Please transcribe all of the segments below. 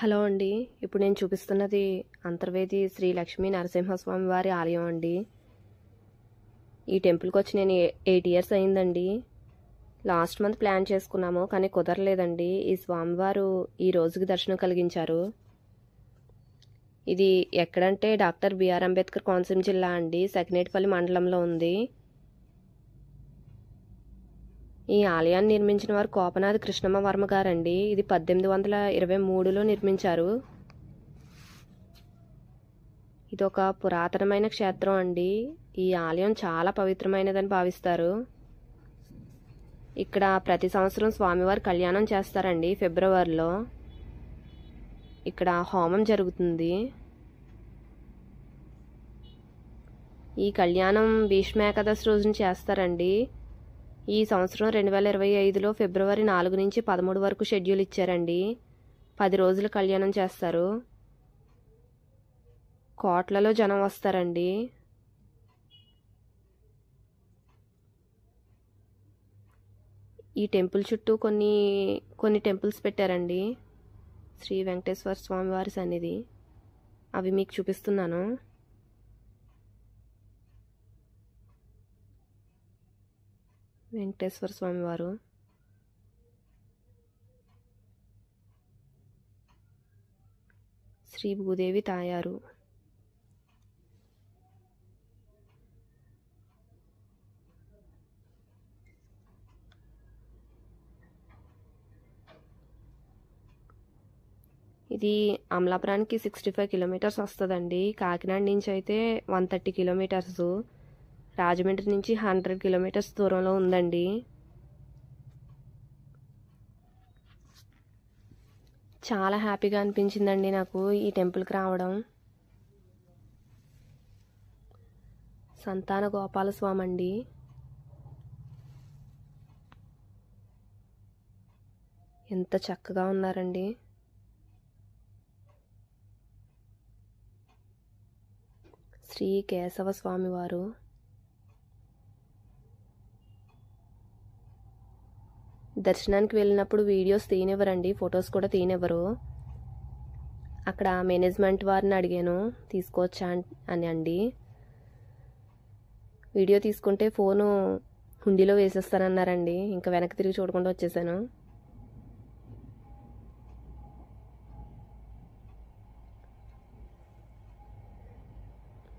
Hello అండి. ఇప్పుడు నేను చూపిస్తున్నది అంతర్వేది శ్రీ లక్ష్మీ నరసింహస్వామి వారి ఆలయం అండి. ఈ టెంపుల్కి వచ్చి నేను 8 ఇయర్స్ అయిందండి. లాస్ట్ మంత్ ప్లాన్ చేసుకున్నాము, కానీ కుదరలేదండి. ఈ స్వామివారు ఈ రోజుకి దర్శనం కలిగించారు. ఇది ఎక్కడంటే డాక్టర్ బిఆర్ అంబేద్కర్ కోనసీమ జిల్లా అండి, సకినేటిపల్లి మండలంలో ఉంది. ఈ ఆలయాన్ని నిర్మించిన వారు కోపనాథ కృష్ణమ్మ వర్మ గారండి. ఇది 1823లో నిర్మించారు. ఇది ఒక పురాతనమైన క్షేత్రం అండి. ఈ ఆలయం చాలా పవిత్రమైనదని భావిస్తారు. ఇక్కడ ప్రతి సంవత్సరం స్వామివారి కళ్యాణం చేస్తారండి ఫిబ్రవరిలో. ఇక్కడ హోమం జరుగుతుంది. ఈ కళ్యాణం భీష్మ ఏకాదశి రోజున చేస్తారండి. ఈ సంవత్సరం 2025లో ఫిబ్రవరి 4 నుంచి 13 వరకు షెడ్యూల్ ఇచ్చారండి. 10 రోజులు కళ్యాణం చేస్తారు. కోట్లలో జనం వస్తారండి. ఈ టెంపుల్ చుట్టూ కొన్ని టెంపుల్స్ పెట్టారండి. శ్రీ వెంకటేశ్వర స్వామి వారి సన్నిధి, అవి మీకు చూపిస్తున్నాను. వెంకటేశ్వర స్వామి వారు, శ్రీ భూదేవి తాయారు, ఇది అమలాపురానికి 65 కిలోమీటర్స్ వస్తుందండి. కాకినాడ నుంచి అయితే 130 కిలోమీటర్స్, రాజమండ్రి నుంచి 100 కిలోమీటర్స్ దూరంలో ఉందండి. చాలా హ్యాపీగా అనిపించిందండి నాకు ఈ టెంపుల్కి రావడం. సంతాన గోపాల స్వామి అండి. ఎంత చక్కగా ఉన్నారండి. శ్రీ కేశవ స్వామి వారు, దర్శనానికి వెళ్ళినప్పుడు వీడియోస్ తీయనివ్వరండి, ఫొటోస్ కూడా తీయనివ్వరు. అక్కడ మేనేజ్మెంట్ వారిని అడిగాను తీసుకోవచ్చా అని అండి. వీడియో తీసుకుంటే ఫోను హుండీలో వేసేస్తానన్నారండి. ఇంకా వెనక్కి తిరిగి చూడకుండా వచ్చేసాను.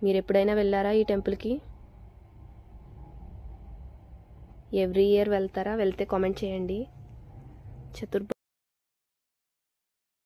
మీరు ఎప్పుడైనా వెళ్ళారా ఈ టెంపుల్కి? ఎవ్రీ ఇయర్ వెళ్తారా? వెళ్తే కామెంట్ చేయండి.